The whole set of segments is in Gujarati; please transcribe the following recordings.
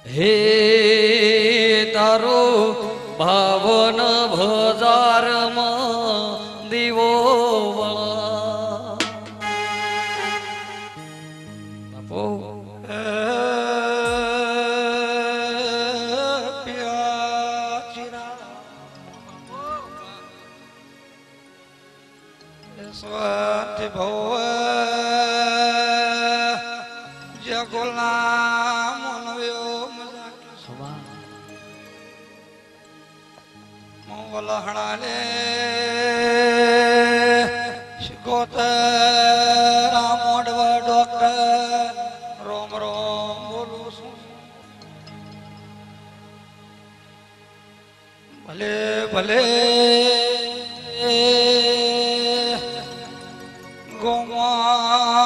હે તારો ભાવન ભજારમાં દીવો વળા બાપો સ્વાતિ ભવ જગોલા મનવ્યો મોવલહણા લે શિકોત રામોડવ ડોક્ટર રોમ રોમ બોલું છું ભલે ભલે ગોમલા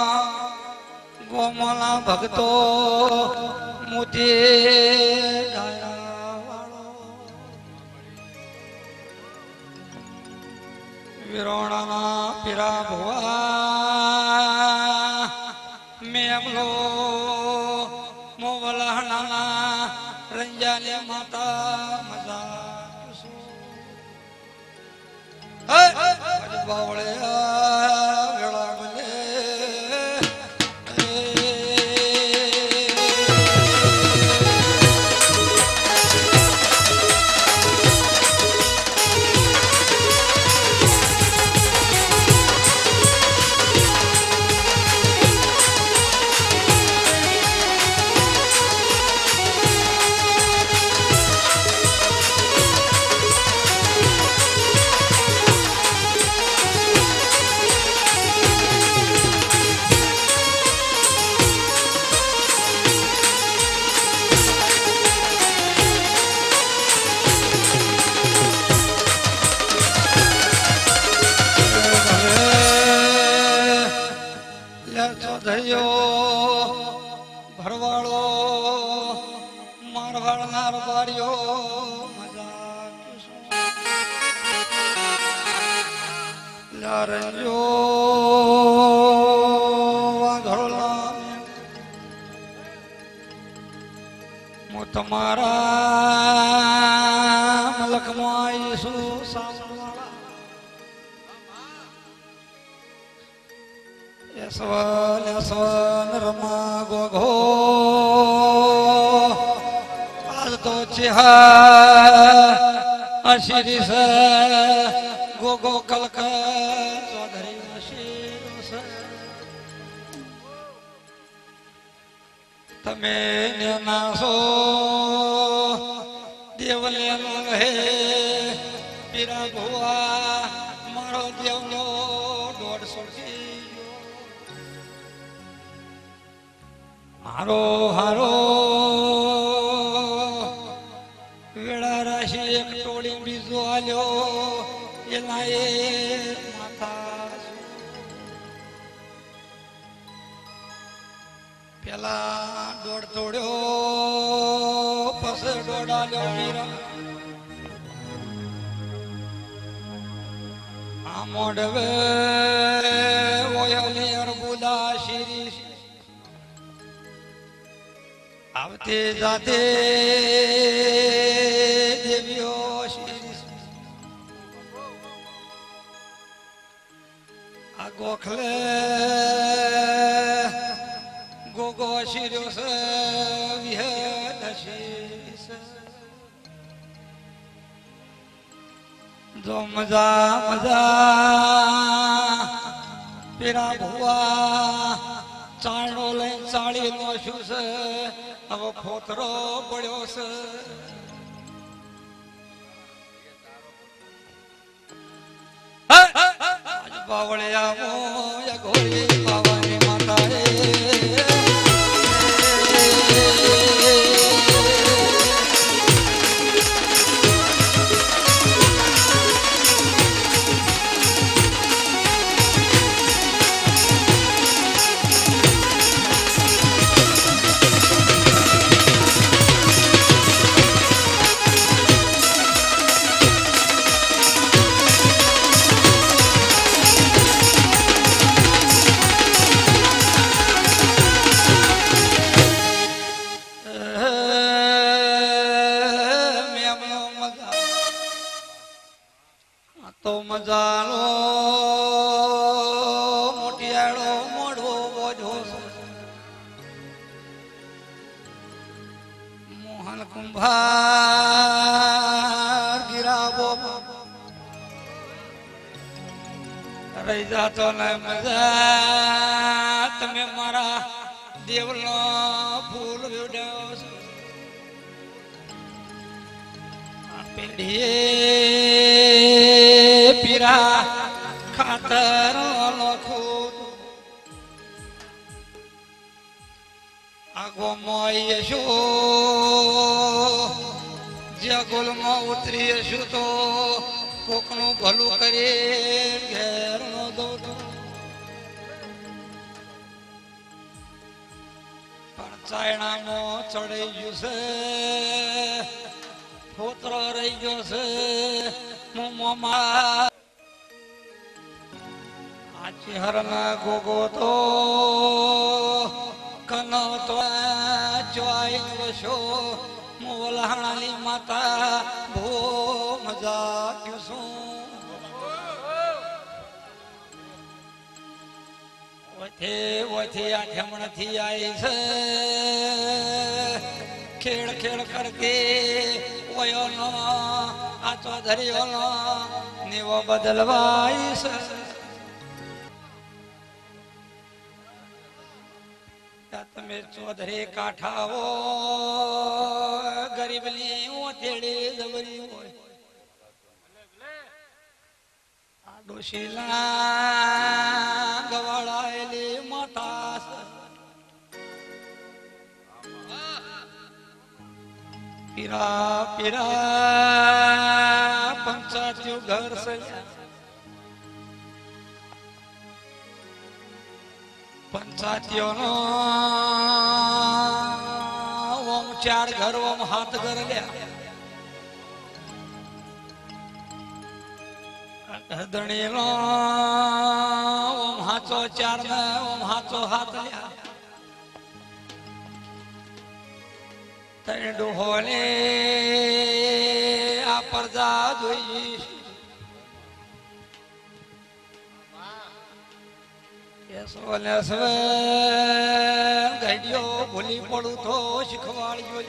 ભક્તો મોતી વિરોણા પીરા ભુવા મેમલો મોવલહણા રંજાલે માતા મજા બાવળે વેળા બને ભરવાળો મારવાડનાર બારીઓ મજા લારજો વાઘરોલા મો તમારા મલકમાં ઈસુ સામવાળા યસવન યસવન રમા ગોઘો આજ તો ચિહા અશિરીસ ગોગો કલક ચૌધરી અશિરીસ તમે નાસો દેવલે હે પીરા ભુવા મારો દેવલો 150 હારો હારો વેળા રાશિ એક ટોળી બીજો આલ્યો એના એ માથા પેલા દોડ તોડ્યો પછી દોડ આલ્યો મીરા આ મોડવે ઓયલી અરબુદા શિરી આવતે જાતે દેવીઓ આ ગોખલે ગોગો શિર્યો છે વિહેદ શીશ જો મજા મજા પીરા ભુવા ચાણો લઈને ચાળી નો શું છે હવે ખોતરો પડ્યો છે આજ બાવળે આવો ઘોડી પાવાની માતા તો મજાનો મોટિયાળો મોઢો બોજો મોહન કુંભાર ગિરાબો રહી જાતો ને મજા તમે મારા દેવનો ફૂલ વિડ્યો છો પેઢીએ પીરા ખાતર લખું આગો મોય શું જે ગોલમાં ઉતરી શું તો કોકનું ભલું કરી ઘેર નો દઉં પણ ચાયણામાં ચડાઈ ગયું છે ફોતરો રહી ગયો છે મોમાં આચી હરના ગોગો તો કનો તો ચોય વશો મોલહાણાની માતા ભો મજા ક્યું શું ઓથે આઠમણથી આવી છે ખેડ ખેડ કરકે ઓયોનો આ ચૌધરીઓનો નીવો બદલવાય છે તમે ચૌધરી કાઠાઓ ગરીબની ઓથેડી જબરી હોય આ ડોશીલા ગવાળાયેલી માતા પીરા પીરા પંચાયત ઘર સજા પંચાયતીઓનો ઓમ ચાર ઘર ઓમ હાથ ઘર લ્યા ધણીનો ઓમ હાચો ચાર ને ઓમ હાચો હાથ લ્યા તૈડું હોલે આ પરજા જોઈ ઘડીઓ ભૂલી પડું તો શીખવાડ્યો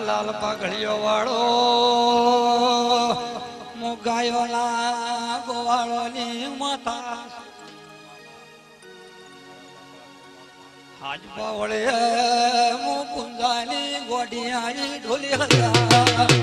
લાલ પાઘડીઓ વાળો મુગાયો ના ગોવાળો ની માતા હાજ પાવળે મુકુંદાની ગોડિયાની ઢોલી હતા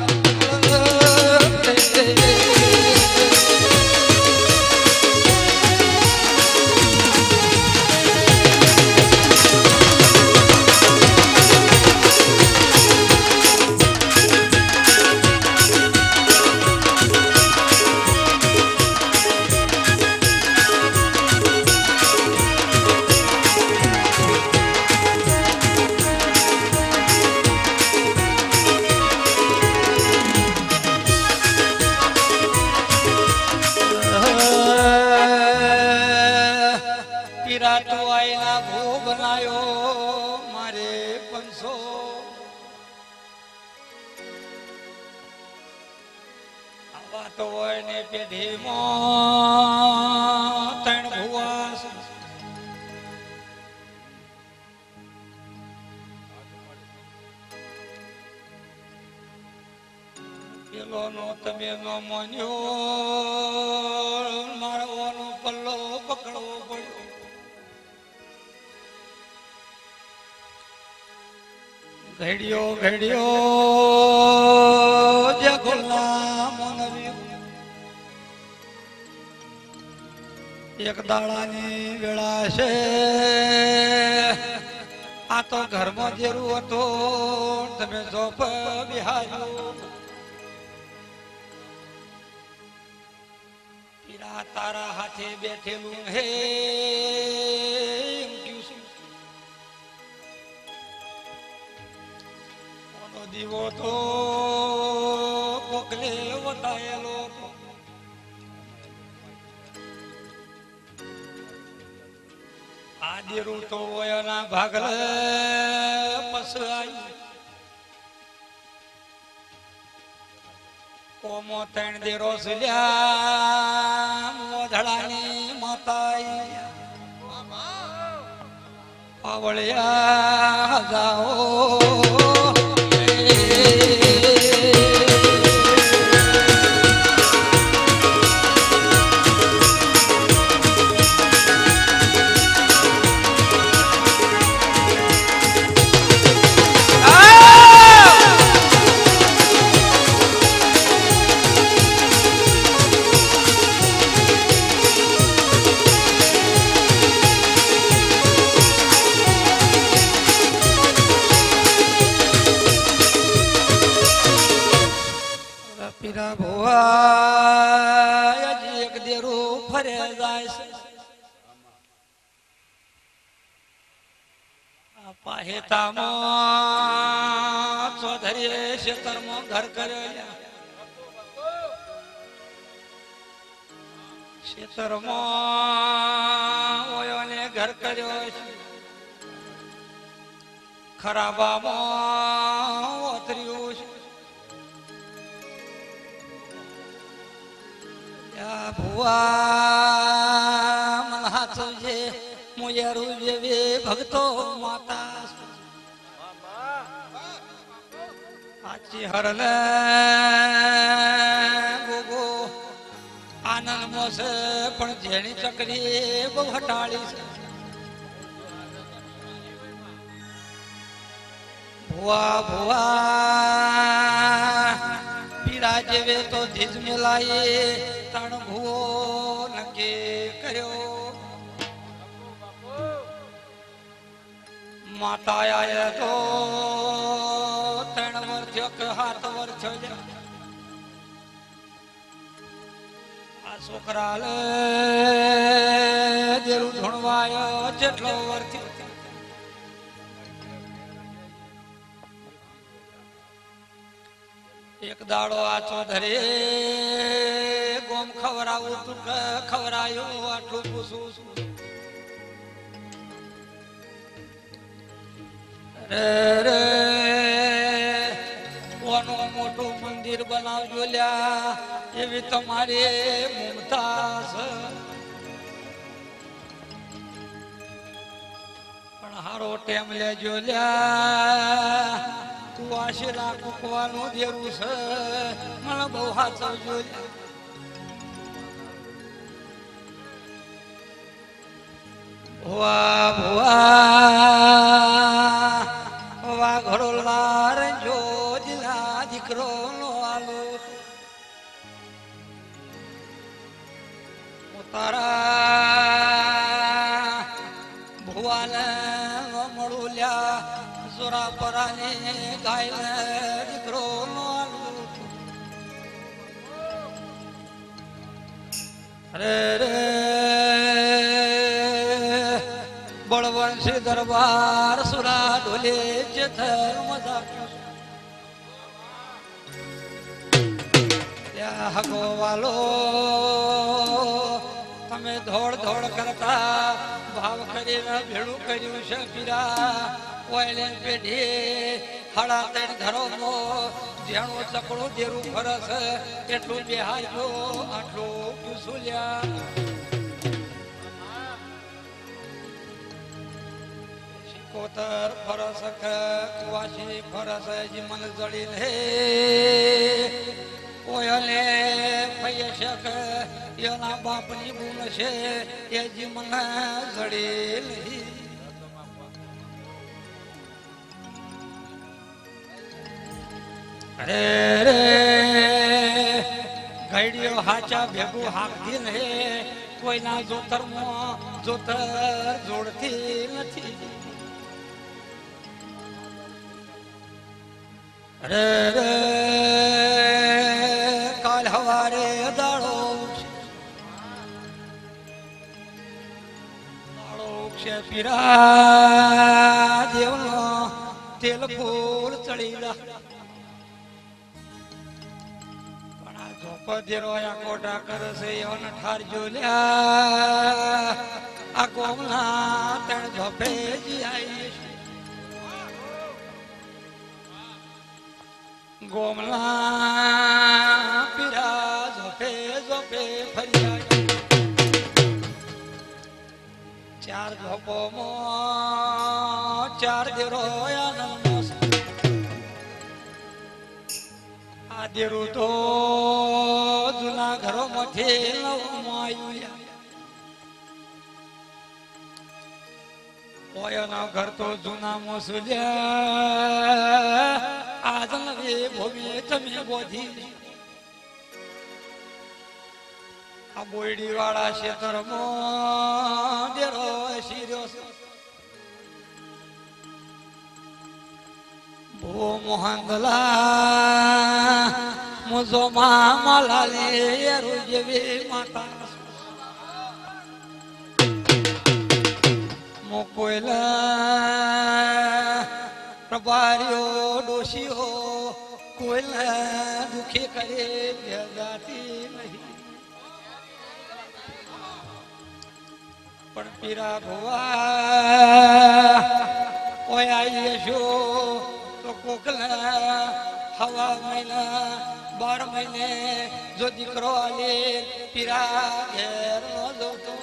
મારે 500 આવા તો હોય ને પેઢીમાં ત્રણ ભુવા પેલો નો તમે નો માન્યો મારવાનો પલ્લો પકડવો પડ્યો ઘડિયો ઘડિયો જગોલા મનવ્યું એક દાડાની વેળા છે આ તો ઘરમાં જેરું હતો તમે જોપ બિહાર્યો પીરા તારા હાથે બેઠેલું હે દીવો તો કોકલે વતાયેલો આ દેરું તો એના ભાગલે પસાઈ કોમો ત્રણ દેરો સુલ્યા મોધડાની માતાઈ પાવળિયા જાઓ પીરા ભુવા હજી એક દેરું ફરે જાય છે પાહેતામાં ચૌધરીએ ખેતરમાં ઘર કર્યો ખેતરમાં ઓયોને ઘર કર્યો છે ખરાબામાં ઓતર્યું છે ભુવા મને હાચવજે મુયરું જેવી ભક્તો માતા સાચી હરલે ગોગો આનંદ મોસે પણ જેણી ચકરી બહુ હટાળી છે ભુવા ભુવા પીડા જેવે તો ધીજ મેલાયે તણ ભુવો નક્કી કર્યો માતા આયા તો 3 વર્ષ કે 7 વર્ષ આ છોકરા લે દેરું ધણવાયો જેટલો વર્ષ એક દાડો આ ચૌધરે ગોમ ખવરાવું તું ખવરાયું આટલું પૂછું છું રે ઓનું મોટું મંદિર બનાવજો લ્યા એવી તમારી મમતા છે પણ હારો ટેમ લેજો લ્યા વાશીરા કુકવાનું દેરું છે મને બહુ હાચવજો ભુવા ભુવા વા ઘડોલનાર જો દિલા દીકરો નો આલો તારા ભુવાને મળું લ્યા જોરા પરાને ગાયને દીકરો નો રે રે બળવંશી દરબાર સુરા ઢોલે જેથર મજા ત્યાં હગો વાલો તમે ધોડ ધોડ કરતા ભાવ કરીને ભેળું કર્યું છે પીરા ઓયલે પેઢી 3.5 ધરોનો જેણો ચકડો દેરું ફરસ એટલું બેહાજો આટલું પૂછુલ્યા કોતર ફરસ કુવાસી ફરસ જી મન જડી લે ઓયલે પૈયશક એના બાપની ગુણ છે એ જી મન જડી લે રે રે ઘડીઓ હાચા ભેગું હાકતી ને કોઈના જોતરમાં જોતર જોડતી નથી રે રે કાલ હવારે દાડો છે પીરા દેવનો તેલ ફૂલ ચડી જા પણ આ ઝોપધેરો આ કોટા કરશે એવન ઠારજો લ્યા આ ગોમના તણ ઝોપે જી આવી ગોમલા ઝોપોમાં ચાર દેરો આનંદનો આ દેરું તો જૂના ઘરોમાંથી નવમાં આવ્યું ઓયના ઘર તો જૂના મોસુલ્યા આજ નવી ભૂમિ તમે બોધી આ બોયડી વાળા ક્ષેત્રમાં ડેરો શીર્યો છે ભો મોહનદલા મુજો મામલા લે જેવી માતા મોકોયલા પ્રભારીઓ ડોશીઓ કોયલા દુખી કરે જાતી નહીં પણ પીરા ભુવા ઓય આવીએ છો તો કોકલા હવા મહિના 12 મહિને જો દીકરો આલે પીરા ઘેર નો જોતો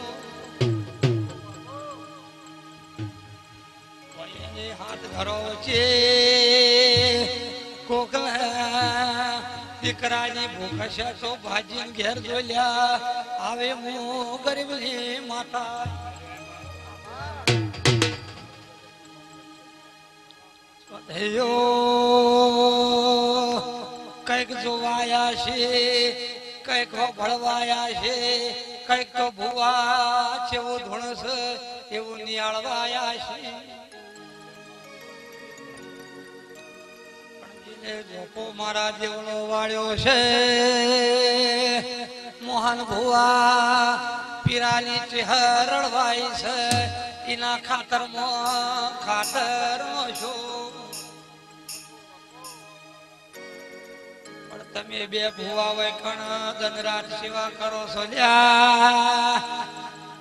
હાથ ધરો છે કોકલા દીકરાની ભૂખ છે તો ભાજી ઘેર જોલ્યા આવે હું ગરીબની માતા કઈક જોવાયા છે કઈક ભળવાયા છે કઈક તો ભુવા છે એવું ધૂણસ એવું નિયાળવાયા છે જોપો મારા દેવનો વાળ્યો છે મોહન ભુવા પીરાની ચહેર રળવાઈ છે એના ખાતરમાં ખાતરનો છો પણ તમે બે ભુવા વૈકણ દનરાત સેવા કરો છો લ્યા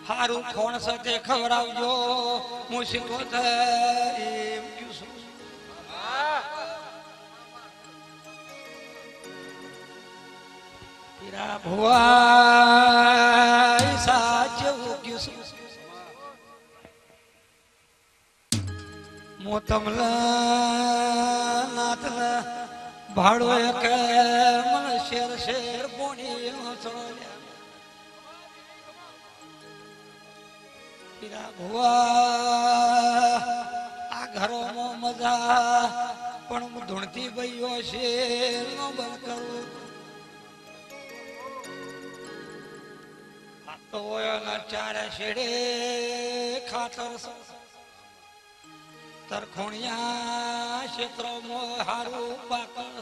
હારું કોણ સાથે ખવડાવજો મુશીકો એમ કીધું પીરા ભુવા સાચવું કીધું મોતમલા નાથલા ભાડો એક મન શેર શેર બોણી છોડ્યા પીરા ભુવા આ ઘરોમાં મજા પણ ધૂણતી ભાઈઓ શેર નો બંધ કરું આ તો એના ચારે શેડે ખાતર તરખોણિયા ક્ષેત્રોમાં હારું પાકર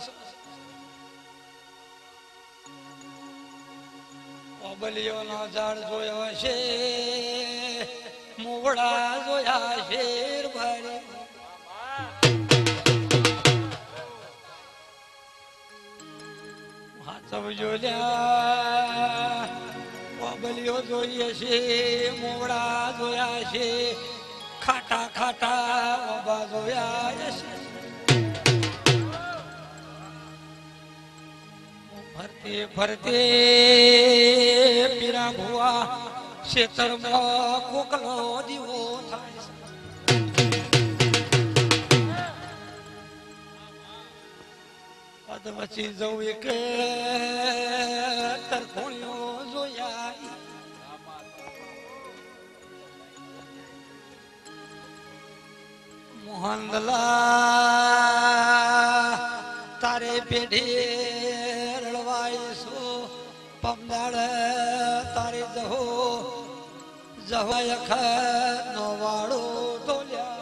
ઓબલીઓનો ઝાડ જોયો છે મોવડા જોયા શેર ભારે હાથવ જોયા ઓબલીઓ જોઈએ છે મોવડા જોયા છે ખાટા ખાટા ઓબા જોયા છે ફરતે ફરતે પીરા ભુવા ક્ષેત્રમાં કોકલો દીવો થાય પદ વચ્ચે જવું એક તરખોણીઓ જોયા મોહનદલા તારે પેઢી રળવાઈશો પમદાળ તારે જહો જવાય નો વાળો તોલ્યા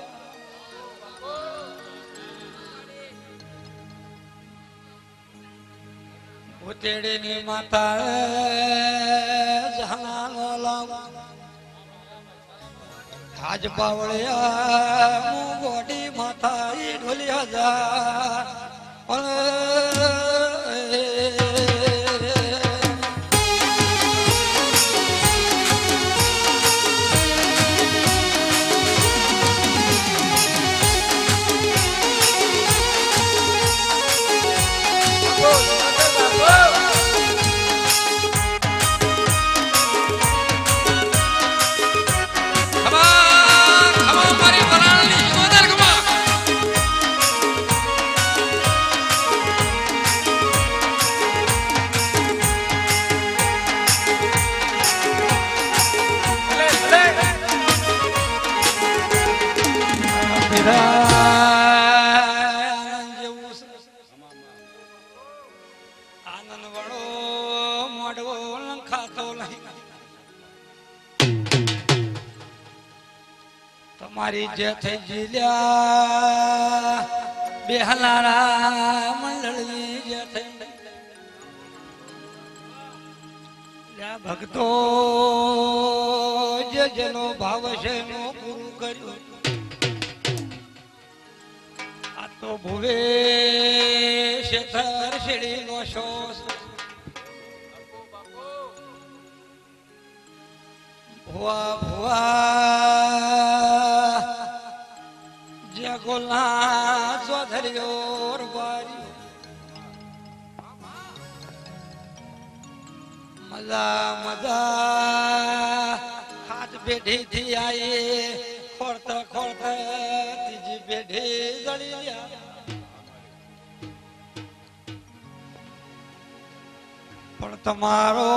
ઉતેડીની માતા જહાનો લાવ આજ પાવળિયા ગોડી માતા ઈ ઢોલિયા જા Come on! મારી જે થઈ જીલ્યા બેહલારા મંડળની જે થઈ ભક્તો જે જેનો ભાવ છે નો પૂરું કર્યું આ તો ભુવે શેતર શેડી નો શોષ ભુવા ભુવા જે ગોલા ચોધરીઓ બારી મજા મજા હાથ પેઢી થી આયે ખોરતા ખોરતા ત્રીજી પેઢી જડી ગયા પણ તમારો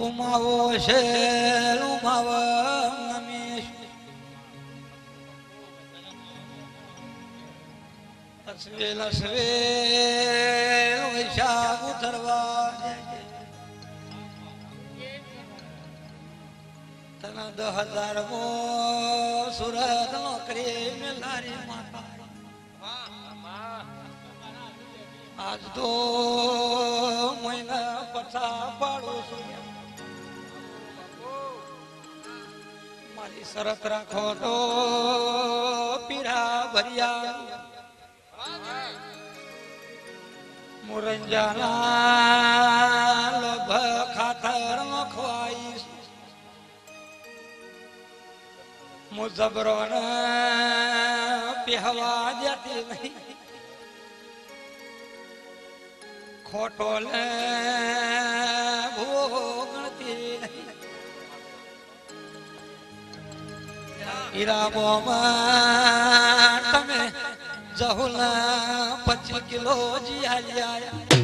ઉમાવો છે ઉમાવ નમીશ અસવેલ અસવેલ વૈશાખ ઉતરવા તને 10,000 મો સુરત નોકરી મેલારી માતા આજ તો મહિના પછા પાડો છું મારી શરત રાખો તો પીરા ભર્યા મુરંજાના લોભ ખાતર ખવાઈશ મુજબરો પહેવા જતી નહીં ખોટો લે ગણતી નહીં ઈરાબોમાં તમે જહુલા 25 કિલો જીયા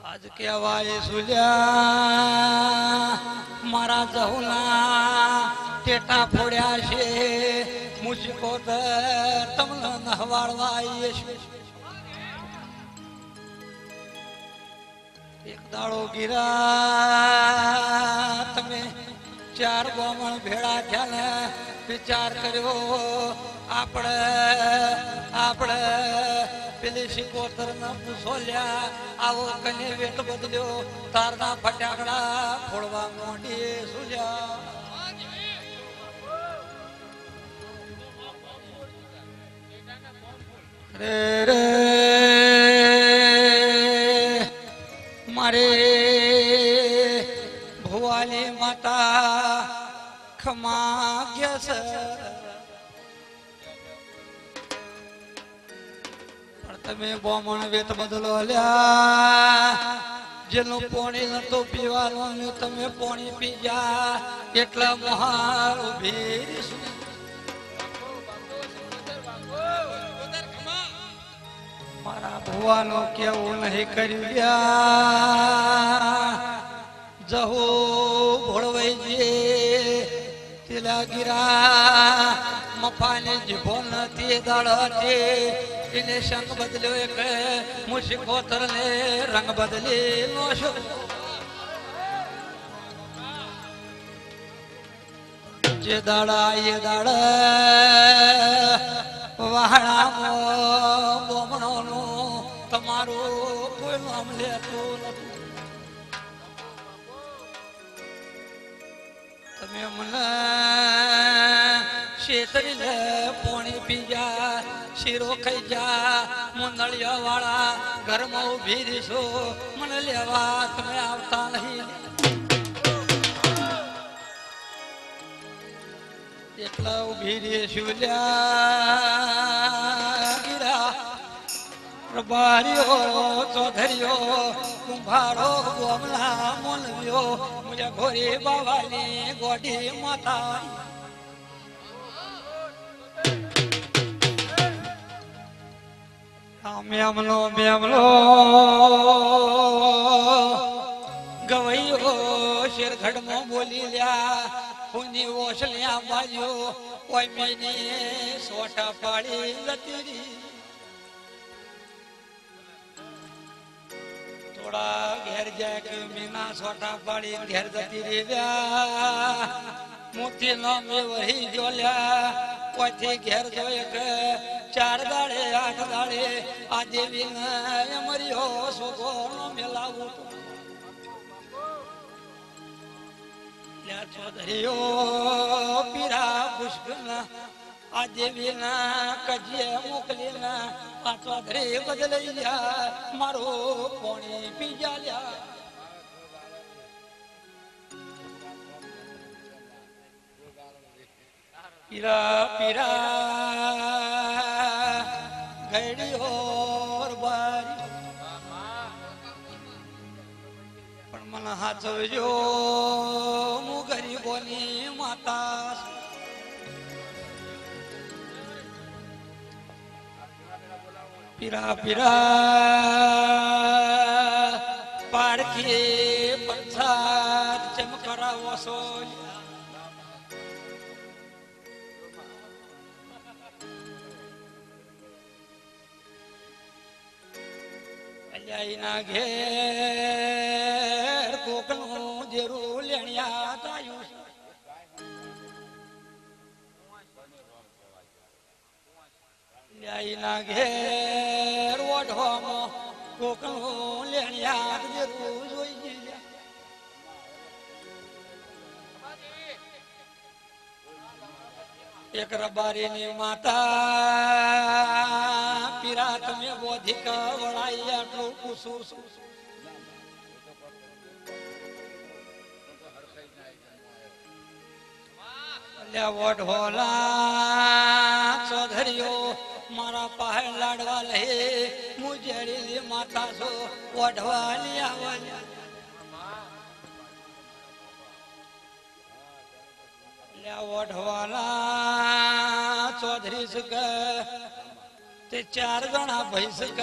આજ કેવાય સુલ્યા મારા જહુના ટેટા ફોડ્યા છે મુજકો તમને નહવાડવા આવીએ છે એક દાડો ગીરા તમે 4 ગોમણ ભેળા થયા ને વિચાર કર્યો આપણે પેલી શિકોતર ના પૂછોલ્યા આવો કને વેટ બદલ્યો તારના ફટાકડા ફોડવા મોઢી સુલ્યા રે રે મારે ભુવાલી માતા ખમા ગ્યસ તમે બોમણ વેત બદલો લ્યા જેનું પાણી નતો પીવાનું તમે પાણી પી જા એટલા મહાર ઉભી મારા ભુવાનું કેવું નહીં કર્યું લ્યા જહો ભોળવાઈ તિલા ગીરા મફાને જીભો નથી દળ એને સંગ બદલ્યો એક મુશીકોતર ને રંગ બદલી નો છો જે દાડા એ દાડા વહાણામાં બોમણોનું તમારું કોઈ નામ લેતું નથી તમે મને શેતરી લે પોણી પી જા શીરો ખાઈ જા મુંદળિયા વાળા ઘરમાં ઉભી દીશો મને લેવા તમે આવતા નહીં એટલા ઉભી રે શિવલ્યા ગીરા પ્રભારીઓ ચૌધરીઓ કુંભારો ગોમલા મોલવ્યો મુજે ઘોરી બાવાની ગોડી માતા મેમલો મેમલો ગવૈયો શેરગઢમાં બોલી લ્યા હુની ઓસલ્યા બાજ્યો ઓય મેની સોટા પાડી લતીરી થોડા ઘેર જાય કે મીના સોટા પાડી ઘેર જતી રહ્યા મોતી નો મે વહી જોલ્યા ઓયથી ઘેર જોયે કે 4 દાડે 8 દાડે આ દેવી ને મર્યો સોગો નો મેલાવું લ્યા ચૌધરીઓ પીરા પુષ્પના આ દેવી ના કજીએ મોકલી ના આ ચૌધરી બદલાઈ ગયા મારો પોણી પી જાલ્યા પીરા પીરા ગયડી હોર બારી પણ મને હાચવજો હું ગરીબોની માતા પીરા પીરા પારખી પંચાત ચમકરાવો છો ના ઘેર કોકનું જેરું લેણિયા તાયું ના ઘેર ઓઢવામાં કોકનું લેણિયા જેરું જોઈ ગયા એક રબારીની માતા પીરા તમે બોધિક વળાઈ આટલું પૂછું છું વઢોલા ચૌધરીઓ મારા પાસે લાડવા લે મુજેડી માતા છો વઢવાની આવવા વઢવાલા ચૌધરી સક તે 4 જણા ભાઈ સક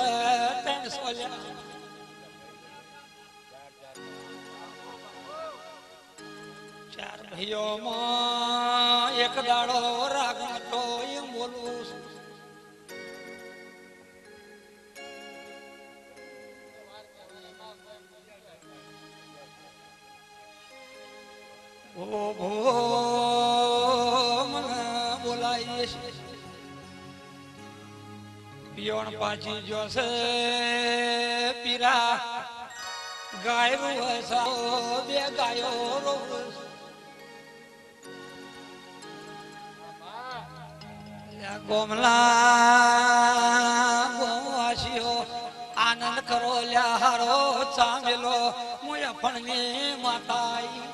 300 4 ભાઈઓમાં એક દાડો રાગ તો એમ બોલું ભો ભો બોલાય પિયોણ પાછી જોશે પીરા ગાયરું હસાઓ 2 ગાયો રોવું ગોમલા ગોવાસીઓ આનંદ કરો લ્યા હારો ચામેલો મુયા ફણની માતાઈ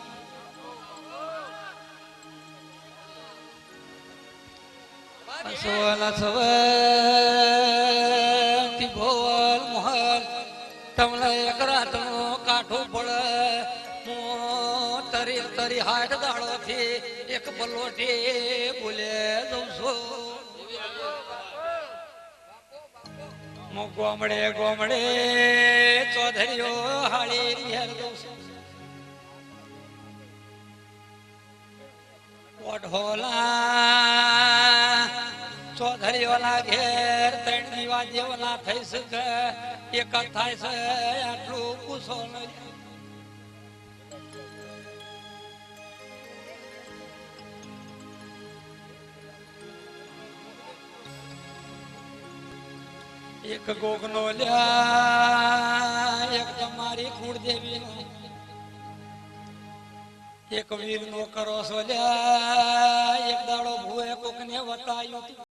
સોલ સવતી ભોલ મોહલ તમને એક રાતનો કાઠો પડે તરી તરી 8 દાડો થી એક બલોટી બોલે જઉં છું ગોમડે ગોમડે ચૌધરીઓ હાળી રિયર જઉં છું વઢોલા ચૌધરીઓના ઘેર 3 દીવા જેવના થઈ શકે એક થાય છે આટલું પૂછો નહીં એક ગોગનો લ્યા એક તમારી કુળદેવી નો એક વીર નો કરો છો લ્યા એક દાડો ભૂએ કોકને વતાયું